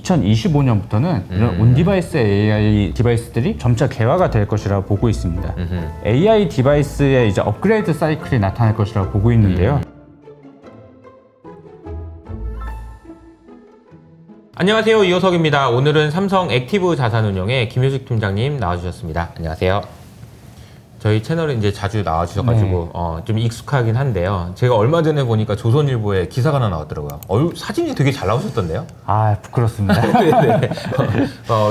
2025년부터는 이런 온디바이스 AI 디바이스들이 점차 개화가 될 것이라고 보고 있습니다. AI 디바이스의 이제 업그레이드 사이클이 나타날 것이라고 보고 있는데요. 안녕하세요, 이호석입니다. 오늘은 삼성 액티브 자산운용의 김효식 팀장님 나와주셨습니다. 안녕하세요. 저희 채널에 이제 자주 나와주셔가지고 좀 익숙하긴 한데요. 제가 얼마 전에 보니까 조선일보에 기사가 하나 나왔더라고요. 사진이 되게 잘 나오셨던데요? 아, 부끄럽습니다. 네네.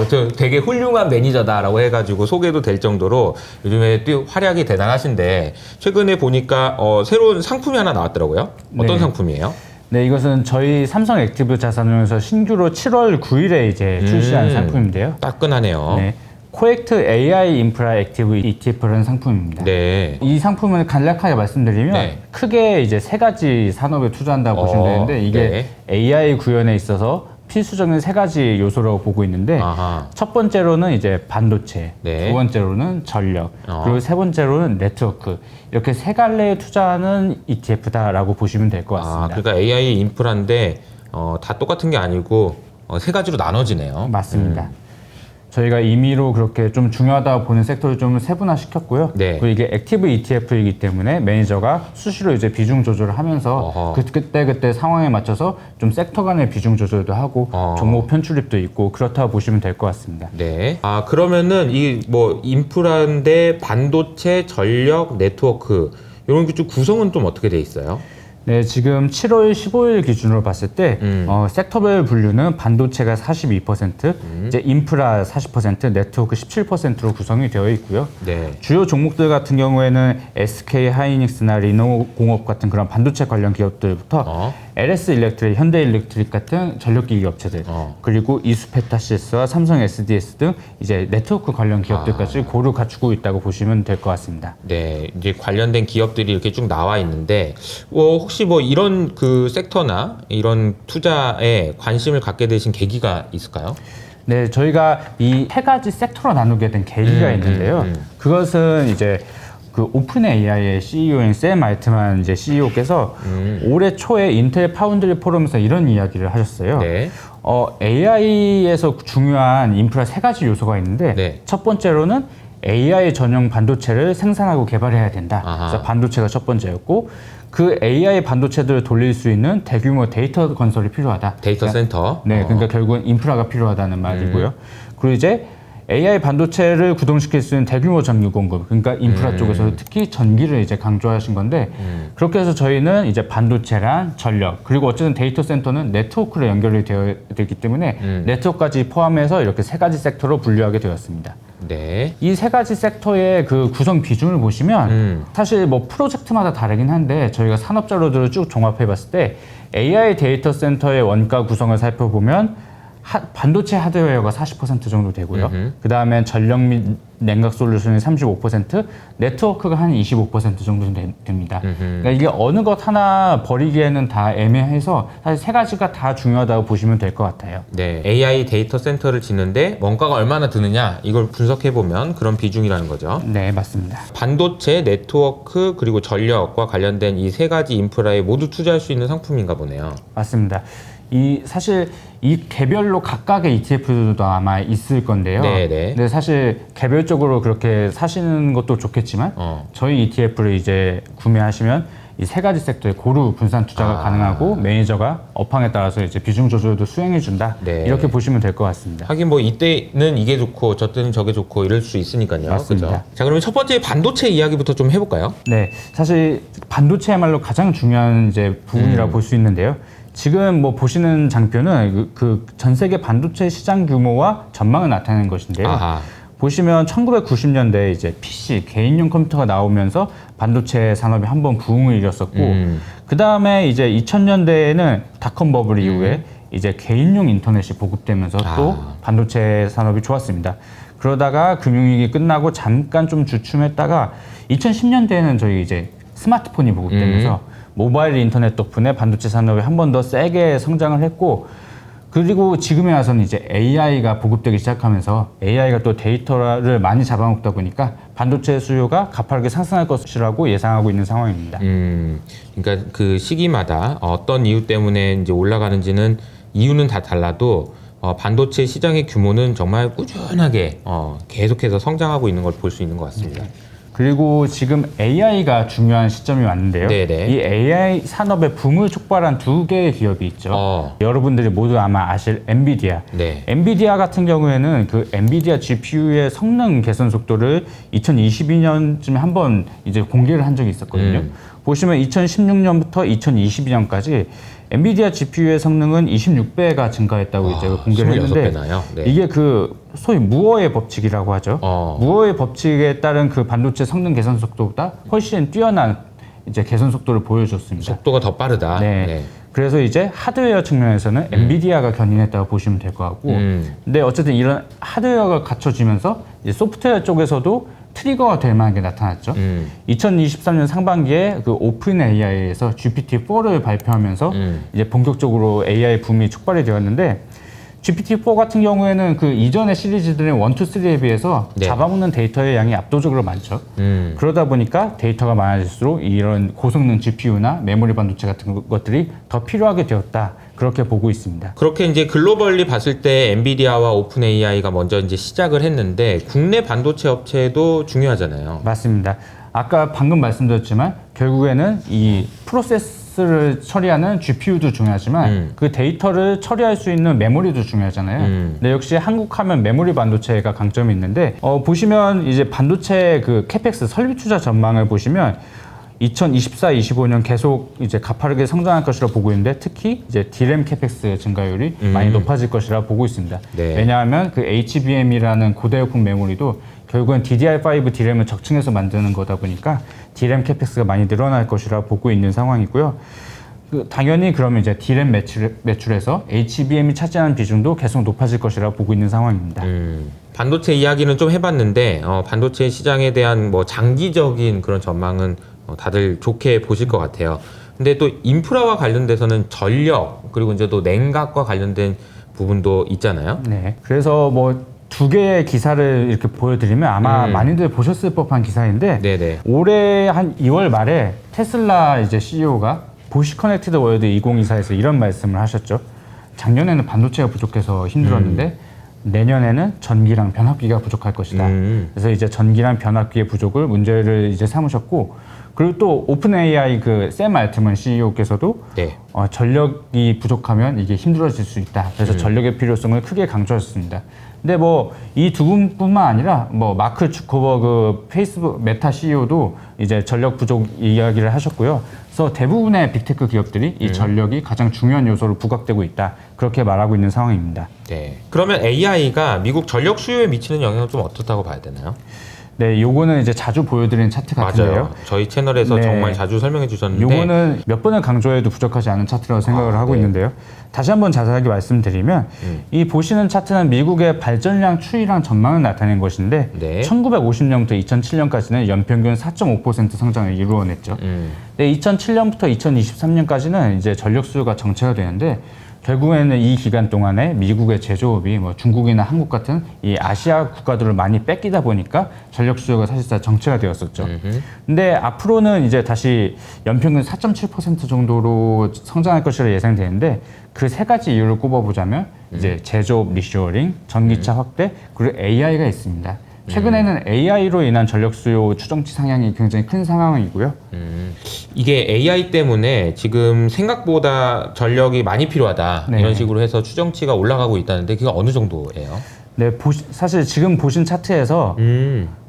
저 되게 훌륭한 매니저다라고 해가지고 소개도 될 정도로 요즘에 또 활약이 대단하신데 최근에 보니까 새로운 상품이 하나 나왔더라고요. 어떤 네. 상품이에요? 네, 이것은 저희 삼성 액티브 자산운용에서 신규로 7월 9일에 이제 출시한 상품인데요. 따끈하네요. 네. 코액트 AI 인프라 액티브 ETF라는 상품입니다. 네. 이 상품을 간략하게 말씀드리면 네. 크게 이제 세 가지 산업에 투자한다고 보시면 되는데 이게 네. AI 구현에 있어서 필수적인 세 가지 요소라고 보고 있는데 아하. 첫 번째로는 이제 반도체, 네. 두 번째로는 전력, 그리고 세 번째로는 네트워크 이렇게 세 갈래에 투자하는 ETF다라고 보시면 될 것 같습니다. 그러니까 AI 인프라인데 다 똑같은 게 아니고 세 가지로 나눠지네요. 맞습니다. 저희가 임의로 그렇게 좀 중요하다고 보는 섹터를 좀 세분화시켰고요. 네. 그리고 이게 액티브 ETF이기 때문에 매니저가 수시로 이제 비중 조절을 하면서 그때 상황에 맞춰서 좀 섹터 간의 비중 조절도 하고 종목 편출입도 있고 그렇다고 보시면 될 것 같습니다. 네. 그러면은 이 뭐 인프라인데 반도체, 전력, 네트워크 이런 게 좀 구성은 좀 어떻게 돼 있어요? 네, 지금 7월 15일 기준으로 봤을 때 섹터별 분류는 반도체가 42%, 이제 인프라 40%, 네트워크 17%로 구성이 되어 있고요. 네. 주요 종목들 같은 경우에는 SK 하이닉스나 리노공업 같은 그런 반도체 관련 기업들부터 LS 일렉트릭, 현대 일렉트릭 같은 전력기기 업체들, 그리고 이수페타시스와 삼성 SDS 등 이제 네트워크 관련 기업들까지 고루 갖추고 있다고 보시면 될 것 같습니다. 네, 이제 관련된 기업들이 이렇게 쭉 나와 있는데 혹시 뭐 이런 그 섹터나 이런 투자에 관심을 갖게 되신 계기가 있을까요? 네, 저희가 이 세 가지 섹터로 나누게 된 계기가 있는데요. 그것은 이제 그 오픈 AI의 CEO인 샘 알트만 이제 CEO께서 올해 초에 인텔 파운드리 포럼에서 이런 이야기를 하셨어요. 네. AI에서 중요한 인프라 세 가지 요소가 있는데 네. 첫 번째로는 AI 전용 반도체를 생산하고 개발해야 된다. 그래서 반도체가 첫 번째였고 그 AI 반도체들을 돌릴 수 있는 대규모 데이터 건설이 필요하다. 데이터 센터. 네, 그러니까 결국은 인프라가 필요하다는 말이고요. 그리고 이제 AI 반도체를 구동시킬 수 있는 대규모 전기 공급, 그러니까 인프라 쪽에서 특히 전기를 이제 강조하신 건데 그렇게 해서 저희는 이제 반도체랑 전력 그리고 어쨌든 데이터 센터는 네트워크로 연결이 되어 있기 때문에 네트워크까지 포함해서 이렇게 세 가지 섹터로 분류하게 되었습니다. 네. 이 세 가지 섹터의 그 구성 비중을 보시면 사실 뭐 프로젝트마다 다르긴 한데 저희가 산업 자료들을 쭉 종합해 봤을 때 AI 데이터 센터의 원가 구성을 살펴보면 반도체 하드웨어가 40% 정도 되고요. 그 다음에 전력 및 냉각 솔루션이 35%, 네트워크가 한 25% 정도 됩니다. 그러니까 이게 어느 것 하나 버리기에는 다 애매해서 사실 세 가지가 다 중요하다고 보시면 될 것 같아요. 네. AI 데이터 센터를 짓는데 원가가 얼마나 드느냐 이걸 분석해 보면 그런 비중이라는 거죠. 네, 맞습니다. 반도체, 네트워크 그리고 전력과 관련된 이 세 가지 인프라에 모두 투자할 수 있는 상품인가 보네요. 맞습니다. 사실 이 개별로 각각의 ETF도 아마 있을 건데요. 네네. 근데 사실 개별적으로 그렇게 사시는 것도 좋겠지만 저희 ETF를 이제 구매하시면 이 세 가지 섹터에 고루 분산 투자가 가능하고 매니저가 업황에 따라서 이제 비중 조절도 수행해 준다. 네. 이렇게 보시면 될 것 같습니다. 하긴 뭐 이때는 이게 좋고 저때는 저게 좋고 이럴 수 있으니까요. 맞습니다. 그죠? 자, 그러면 첫 번째 반도체 이야기부터 좀 해볼까요? 네, 사실 반도체야말로 가장 중요한 이제 부분이라고 볼 수 있는데요. 지금 뭐 보시는 장표는 그 전 세계 반도체 시장 규모와 전망을 나타내는 것인데요. 보시면 1990년대에 이제 PC 개인용 컴퓨터가 나오면서 반도체 산업이 한번 부흥을 이뤘었고 그 다음에 이제 2000년대에는 닷컴 버블 이후에 이제 개인용 인터넷이 보급되면서 또 반도체 산업이 좋았습니다. 그러다가 금융위기 끝나고 잠깐 좀 주춤했다가 2010년대에는 저희 이제 스마트폰이 보급되면서 모바일 인터넷 덕분에 반도체 산업이 한 번 더 세게 성장을 했고 그리고 지금에 와서는 이제 AI가 보급되기 시작하면서 AI가 또 데이터를 많이 잡아먹다 보니까 반도체 수요가 가파르게 상승할 것이라고 예상하고 있는 상황입니다. 그러니까 그 시기마다 어떤 이유 때문에 이제 올라가는지는 이유는 다 달라도 반도체 시장의 규모는 정말 꾸준하게 계속해서 성장하고 있는 걸 볼 수 있는 것 같습니다. 그리고 지금 AI가 중요한 시점이 왔는데요. 네네. 이 AI 산업의 붐을 촉발한 두 개의 기업이 있죠. 여러분들이 모두 아마 아실 엔비디아. 네. 엔비디아 같은 경우에는 그 엔비디아 GPU의 성능 개선 속도를 2022년쯤에 한번 이제 공개를 한 적이 있었거든요. 보시면 2016년부터 2022년까지 엔비디아 GPU의 성능은 26배가 증가했다고 이제 공개를 했는데 26배나요? 네. 이게 그 소위 무어의 법칙이라고 하죠. 무어의 법칙에 따른 그 반도체 성능 개선 속도보다 훨씬 뛰어난 이제 개선 속도를 보여줬습니다. 속도가 더 빠르다. 네. 네. 그래서 이제 하드웨어 측면에서는 엔비디아가 견인했다고 보시면 될 것 같고, 근데 어쨌든 이런 하드웨어가 갖춰지면서 이제 소프트웨어 쪽에서도 트리거가 될 만한 게 나타났죠. 2023년 상반기에 그 오픈 AI에서 GPT-4를 발표하면서 이제 본격적으로 AI 붐이 촉발이 되었는데, GPT-4 같은 경우에는 그 이전의 시리즈들의 1, 2, 3에 비해서 네. 잡아먹는 데이터의 양이 압도적으로 많죠. 그러다 보니까 데이터가 많아질수록 이런 고성능 GPU나 메모리 반도체 같은 것들이 더 필요하게 되었다. 그렇게 보고 있습니다. 그렇게 이제 글로벌리 봤을 때 엔비디아와 오픈 AI가 먼저 이제 시작을 했는데 국내 반도체 업체도 중요하잖아요. 맞습니다. 아까 방금 말씀드렸지만 결국에는 이 프로세스를 처리하는 GPU도 중요하지만 그 데이터를 처리할 수 있는 메모리도 중요하잖아요. 근데 역시 한국 하면 메모리 반도체가 강점이 있는데 보시면 이제 반도체 그 캐펙스 설비 투자 전망을 보시면 2024, 25년 계속 이제 가파르게 성장할 것이라 보고 있는데 특히 이제 D램 캐펙스 증가율이 많이 높아질 것이라 보고 있습니다. 네. 왜냐하면 그 HBM이라는 고대역폭 메모리도 결국은 DDR5 D램을 적층해서 만드는 거다 보니까 D램 캐펙스가 많이 늘어날 것이라 보고 있는 상황이고요. 당연히 그러면 이제 D램 매출에서 HBM이 차지하는 비중도 계속 높아질 것이라 보고 있는 상황입니다. 반도체 이야기는 좀 해봤는데 반도체 시장에 대한 뭐 장기적인 그런 전망은 다들 좋게 보실 것 같아요. 근데 또 인프라와 관련돼서는 전력 그리고 이제 또 냉각과 관련된 부분도 있잖아요. 네. 그래서 뭐 두 개의 기사를 이렇게 보여드리면 아마 많이들 보셨을 법한 기사인데 네네. 올해 한 2월 말에 테슬라 이제 CEO가 보시 커넥티드 월드 2024에서 이런 말씀을 하셨죠. 작년에는 반도체가 부족해서 힘들었는데 내년에는 전기랑 변압기가 부족할 것이다. 그래서 이제 전기랑 변압기의 부족을 문제를 이제 삼으셨고, 그리고 또 오픈 AI 그 샘 알트먼 CEO께서도 네. 전력이 부족하면 이게 힘들어질 수 있다. 그래서 전력의 필요성을 크게 강조하셨습니다. 근데 뭐 이 두 분뿐만 아니라 뭐 마크 주커버그 페이스북 메타 CEO도 이제 전력 부족 이야기를 하셨고요. 그래서 대부분의 빅테크 기업들이 이 전력이 가장 중요한 요소로 부각되고 있다. 그렇게 말하고 있는 상황입니다. 네. 그러면 AI가 미국 전력 수요에 미치는 영향은 좀 어떻다고 봐야 되나요? 네, 요거는 이제 자주 보여드리는 차트 같은데요. 맞아요. 저희 채널에서 네. 정말 자주 설명해 주셨는데 요거는 몇 번을 강조해도 부족하지 않은 차트라고 생각을 하고 네. 있는데요. 다시 한번 자세하게 말씀드리면 이 보시는 차트는 미국의 발전량 추이랑 전망을 나타낸 것인데 네. 1950년부터 2007년까지는 연평균 4.5% 성장을 이루어냈죠. 근데 2007년부터 2023년까지는 이제 전력 수요가 정체가 되는데 결국에는 이 기간 동안에 미국의 제조업이 뭐 중국이나 한국 같은 이 아시아 국가들을 많이 뺏기다 보니까 전력 수요가 사실상 정체가 되었었죠. 근데 앞으로는 이제 다시 연평균 4.7% 정도로 성장할 것이라 예상되는데 그 세 가지 이유를 꼽아보자면 이제 제조업 리쇼어링, 전기차 확대, 그리고 AI가 있습니다. 최근에는 AI로 인한 전력 수요 추정치 상향이 굉장히 큰 상황이고요. 이게 AI 때문에 지금 생각보다 전력이 많이 필요하다 네. 이런 식으로 해서 추정치가 올라가고 있다는데 그게 어느 정도예요? 네, 사실 지금 보신 차트에서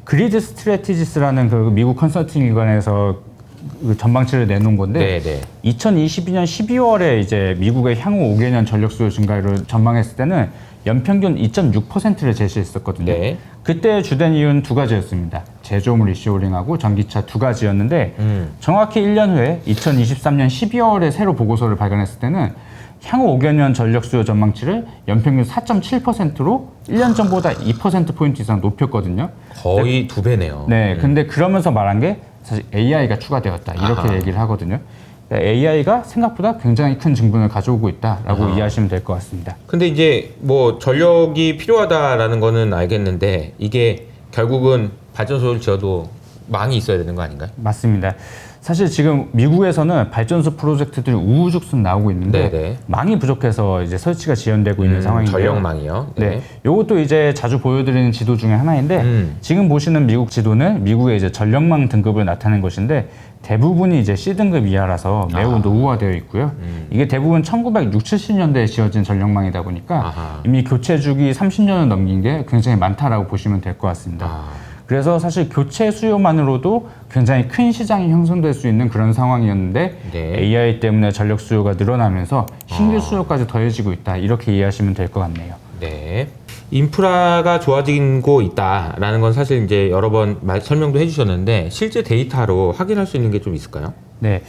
그리드 스트래티지스라는 그 미국 컨설팅 기관에서 그 전망치를 내놓은 건데 네네. 2022년 12월에 이제 미국의 향후 5개년 전력 수요 증가를 전망했을 때는 연평균 2.6%를 제시했었거든요. 네. 그때 주된 이유는 두 가지였습니다. 제조업 리쇼어링하고 전기차 두 가지였는데 정확히 1년 후에 2023년 12월에 새로 보고서를 발간했을 때는 향후 5개년 전력 수요 전망치를 연평균 4.7%로 1년 전보다 2%포인트 이상 높였거든요. 거의 두 배네요. 네, 근데 그러면서 말한 게 사실 AI가 추가되었다. 이렇게 아하. 얘기를 하거든요. AI가 생각보다 굉장히 큰 증분을 가져오고 있다라고 이해하시면 될 것 같습니다. 근데 이제 뭐 전력이 필요하다라는 거는 알겠는데 이게 결국은 발전소를 지어도 망이 있어야 되는 거 아닌가요? 맞습니다. 사실 지금 미국에서는 발전소 프로젝트들이 우후죽순 나오고 있는데 네네. 망이 부족해서 이제 설치가 지연되고 있는 상황인데요. 전력망이요. 네, 이것도 이제 자주 보여드리는 지도 중에 하나인데 지금 보시는 미국 지도는 미국의 이제 전력망 등급을 나타낸 것인데 대부분이 이제 C등급 이하라서 매우 노후화되어 있고요. 이게 대부분 1960, 70년대에 지어진 전력망이다 보니까 이미 교체 주기 30년을 넘긴 게 굉장히 많다라고 보시면 될 것 같습니다. 그래서 사실 교체 수요만으로도 굉장히 큰 시장이 형성될 수 있는 그런 상황이었는데 네. AI 때문에 전력 수요가 늘어나면서 신규 수요까지 더해지고 있다. 이렇게 이해하시면 될 것 같네요. 네. 인프라가 좋아지고 있다라는 건 사실 이제 여러 번 설명도 해주셨는데 실제 데이터로 확인할 수 있는 게 좀 있을까요? 네,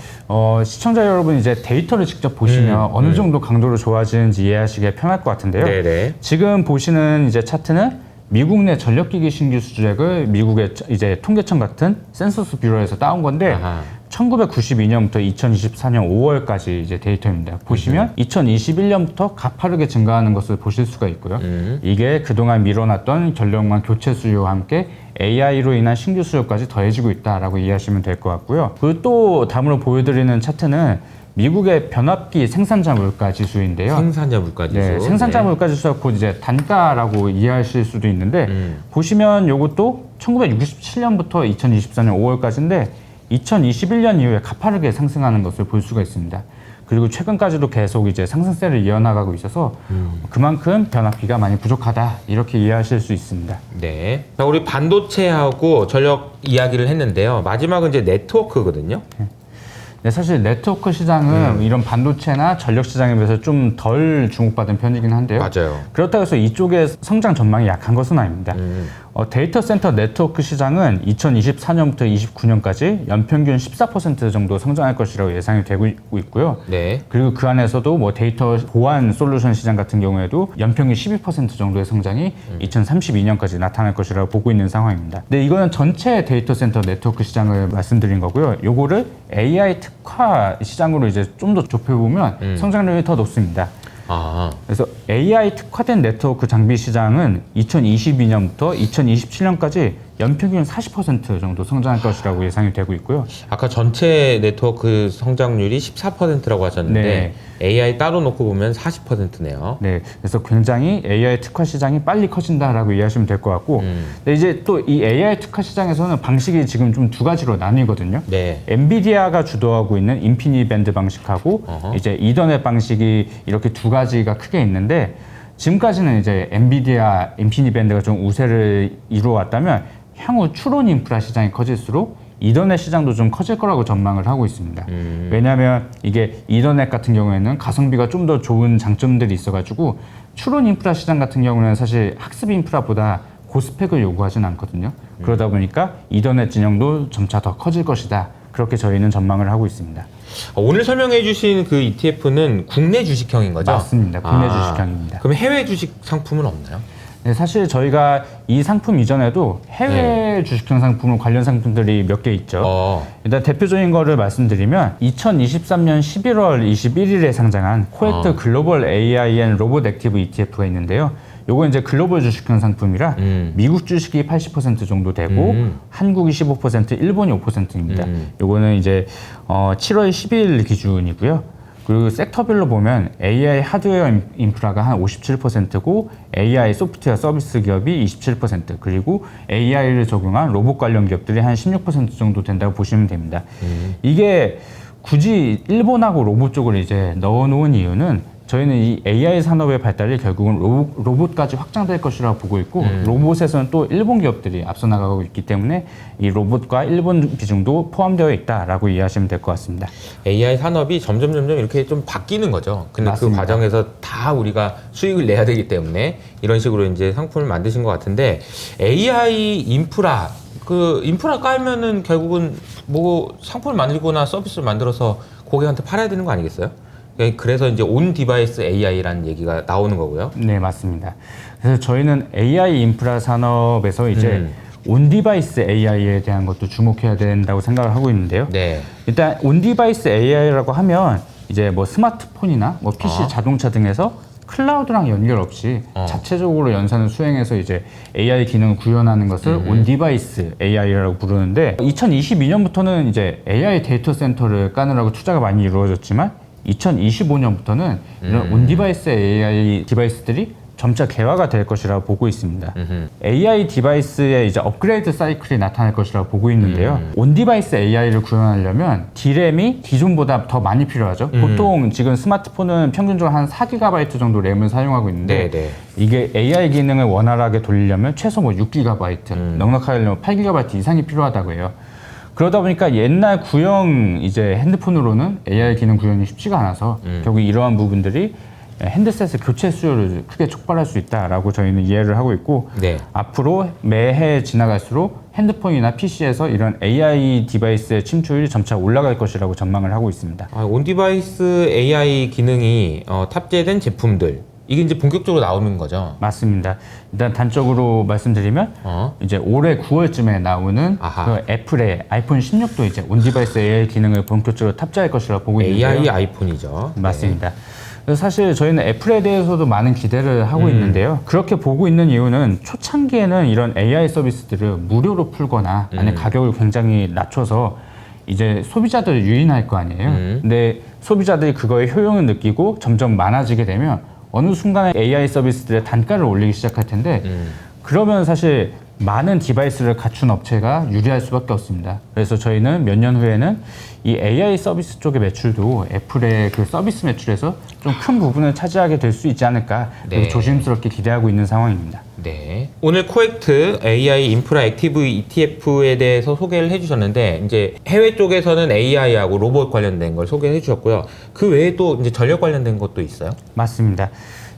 시청자 여러분 이제 데이터를 직접 보시면 어느 정도 강도로 좋아지는지 이해하시기에 편할 것 같은데요. 네네. 지금 보시는 이제 차트는 미국 내 전력기기 신규 수주액을 미국의 이제 통계청 같은 센서스 뷰러에서 따온 건데 1992년부터 2024년 5월까지 이제 데이터입니다. 보시면 2021년부터 가파르게 증가하는 것을 보실 수가 있고요. 이게 그동안 밀어놨던 전력망 교체 수요와 함께 AI로 인한 신규 수요까지 더해지고 있다라고 이해하시면 될 것 같고요. 그리고 또 다음으로 보여드리는 차트는 미국의 변압기 생산자 물가 지수인데요. 생산자 물가 지수. 네, 생산자 물가 지수가 곧 이제 단가라고 이해하실 수도 있는데 보시면 이것도 1967년부터 2024년 5월까지인데 2021년 이후에 가파르게 상승하는 것을 볼 수가 있습니다. 그리고 최근까지도 계속 이제 상승세를 이어나가고 있어서 그만큼 변압기가 많이 부족하다 이렇게 이해하실 수 있습니다. 네. 자, 우리 반도체하고 전력 이야기를 했는데요. 마지막은 이제 네트워크거든요. 네, 사실 네트워크 시장은 이런 반도체나 전력 시장에 비해서 좀 덜 주목받은 편이긴 한데요. 맞아요. 그렇다고 해서 이쪽의 성장 전망이 약한 것은 아닙니다. 데이터 센터 네트워크 시장은 2024년부터 29년까지 연평균 14% 정도 성장할 것이라고 예상이 되고 있고요. 네. 그리고 그 안에서도 뭐 데이터 보안 솔루션 시장 같은 경우에도 연평균 12% 정도의 성장이 2032년까지 나타날 것이라고 보고 있는 상황입니다. 네, 이거는 전체 데이터 센터 네트워크 시장을 말씀드린 거고요. 요거를 AI 특화 시장으로 이제 좀 더 좁혀보면 성장률이 더 높습니다. 그래서 AI 특화된 네트워크 장비 시장은 2022년부터 2027년까지 연평균 40% 정도 성장할 것이라고 예상이 되고 있고요. 아까 전체 네트워크 성장률이 14%라고 하셨는데 네. AI 따로 놓고 보면 40%네요. 네, 그래서 굉장히 AI 특화 시장이 빨리 커진다라고 이해하시면 될 것 같고, 근데 이제 또 이 AI 특화 시장에서는 방식이 지금 좀 두 가지로 나뉘거든요. 네. 엔비디아가 주도하고 있는 인피니밴드 방식하고 이제 이더넷 방식이 이렇게 두 가지가 크게 있는데 지금까지는 이제 엔비디아 인피니밴드가 좀 우세를 이루어왔다면 향후 추론 인프라 시장이 커질수록 이더넷 시장도 좀 커질 거라고 전망을 하고 있습니다. 왜냐하면 이게 이더넷 같은 경우에는 가성비가 좀 더 좋은 장점들이 있어가지고 추론 인프라 시장 같은 경우는 사실 학습 인프라보다 고스펙을 요구하진 않거든요. 그러다 보니까 이더넷 진영도 점차 더 커질 것이다. 그렇게 저희는 전망을 하고 있습니다. 오늘 설명해 주신 그 ETF는 국내 주식형인 거죠? 맞습니다. 국내 주식형입니다. 그럼 해외 주식 상품은 없나요? 네, 사실 저희가 이 상품 이전에도 해외 주식형 상품 관련 상품들이 몇 개 있죠. 일단 대표적인 거를 말씀드리면 2023년 11월 21일에 상장한 코엑트 글로벌 AI&, 로봇 액티브 ETF가 있는데요. 요거 이제 글로벌 주식형 상품이라 미국 주식이 80% 정도 되고 한국이 15%, 일본이 5%입니다. 요거는 이제 7월 10일 기준이고요. 그리고 섹터별로 보면 AI 하드웨어 인프라가 한 57%고 AI 소프트웨어 서비스 기업이 27% 그리고 AI를 적용한 로봇 관련 기업들이 한 16% 정도 된다고 보시면 됩니다. 이게 굳이 일본하고 로봇 쪽을 이제 넣어놓은 이유는 저희는 이 AI 산업의 발달이 결국은 로봇까지 확장될 것이라고 보고 있고 로봇에서는 또 일본 기업들이 앞서 나가고 있기 때문에 이 로봇과 일본 비중도 포함되어 있다라고 이해하시면 될 것 같습니다. AI 산업이 점점 이렇게 좀 바뀌는 거죠. 근데 맞습니다. 그 과정에서 다 우리가 수익을 내야 되기 때문에 이런 식으로 이제 상품을 만드신 것 같은데 AI 인프라 그 인프라 깔면은 결국은 뭐 상품을 만들거나 서비스를 만들어서 고객한테 팔아야 되는 거 아니겠어요? 그래서 이제 온 디바이스 AI라는 얘기가 나오는 거고요. 네, 맞습니다. 그래서 저희는 AI 인프라 산업에서 이제 온 디바이스 AI에 대한 것도 주목해야 된다고 생각을 하고 있는데요. 네. 일단 온 디바이스 AI라고 하면 이제 뭐 스마트폰이나 뭐 PC, 자동차 등에서 클라우드랑 연결 없이 자체적으로 연산을 수행해서 이제 AI 기능을 구현하는 것을 온디바이스 AI라고 부르는데 2022년부터는 이제 AI 데이터 센터를 까느라고 투자가 많이 이루어졌지만 2025년부터는 이런 온디바이스 AI 디바이스들이 점차 개화가 될 것이라고 보고 있습니다. AI 디바이스의 이제 업그레이드 사이클이 나타날 것이라고 보고 있는데요. 온디바이스 AI를 구현하려면 D램이 기존보다 더 많이 필요하죠. 보통 지금 스마트폰은 평균적으로 한 4GB 정도 램을 사용하고 있는데 네네. 이게 AI 기능을 원활하게 돌리려면 최소 뭐 6GB, 넉넉하게 하려면 8GB 이상이 필요하다고 해요. 그러다 보니까 옛날 구형 이제 핸드폰으로는 AI 기능 구현이 쉽지가 않아서 결국 이러한 부분들이 핸드셋의 교체 수요를 크게 촉발할 수 있다라고 저희는 이해를 하고 있고 네. 앞으로 매해 지나갈수록 핸드폰이나 PC에서 이런 AI 디바이스의 침투율이 점차 올라갈 것이라고 전망을 하고 있습니다. 온디바이스 AI 기능이 탑재된 제품들 이게 이제 본격적으로 나오는 거죠? 맞습니다. 일단 단적으로 말씀드리면 이제 올해 9월쯤에 나오는 그 애플의 아이폰 16도 이제 온디바이스 AI 기능을 본격적으로 탑재할 것이라고 보고 있는데요. AI 아이폰이죠. 맞습니다. 그래서 사실 저희는 애플에 대해서도 많은 기대를 하고 있는데요. 그렇게 보고 있는 이유는 초창기에는 이런 AI 서비스들을 무료로 풀거나 아니면 가격을 굉장히 낮춰서 이제 소비자들을 유인할 거 아니에요. 근데 소비자들이 그거의 효용을 느끼고 점점 많아지게 되면 어느 순간에 AI 서비스들의 단가를 올리기 시작할 텐데 그러면 사실 많은 디바이스를 갖춘 업체가 유리할 수밖에 없습니다. 그래서 저희는 몇 년 후에는 이 AI 서비스 쪽의 매출도 애플의 그 서비스 매출에서 좀 큰 부분을 차지하게 될 수 있지 않을까 네. 조심스럽게 기대하고 있는 상황입니다. 네. 오늘 코액트 AI 인프라 액티브 ETF에 대해서 소개를 해주셨는데 이제 해외 쪽에서는 AI하고 로봇 관련된 걸 소개해 주셨고요. 그 외에 또 이제 전력 관련된 것도 있어요? 맞습니다.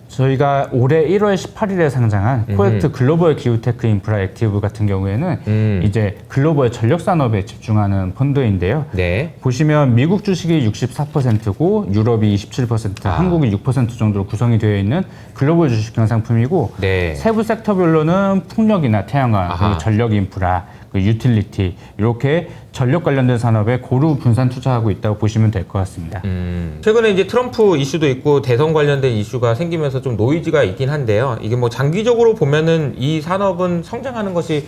저희가 올해 1월 18일에 상장한 코액트 글로벌 기후테크 인프라 액티브 같은 경우에는 이제 글로벌 전력 산업에 집중하는 펀드인데요. 네. 보시면 미국 주식이 64%고 유럽이 27%, 한국이 6% 정도로 구성이 되어 있는 글로벌 주식형 상품이고 네. 세부 섹터별로는 풍력이나 태양광, 그리고 전력 인프라, 그 유틸리티 이렇게 전력 관련된 산업에 고루 분산 투자하고 있다고 보시면 될 것 같습니다. 최근에 이제 트럼프 이슈도 있고 대선 관련된 이슈가 생기면서 좀 노이즈가 있긴 한데요. 이게 뭐 장기적으로 보면은 이 산업은 성장하는 것이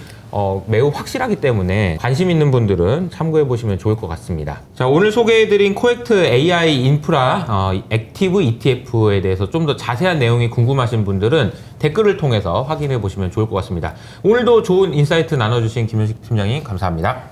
매우 확실하기 때문에 관심 있는 분들은 참고해 보시면 좋을 것 같습니다. 자, 오늘 소개해드린 코액트 AI 인프라 액티브 ETF에 대해서 좀 더 자세한 내용이 궁금하신 분들은 댓글을 통해서 확인해 보시면 좋을 것 같습니다. 오늘도 좋은 인사이트 나눠주신 김윤식 팀장님 감사합니다.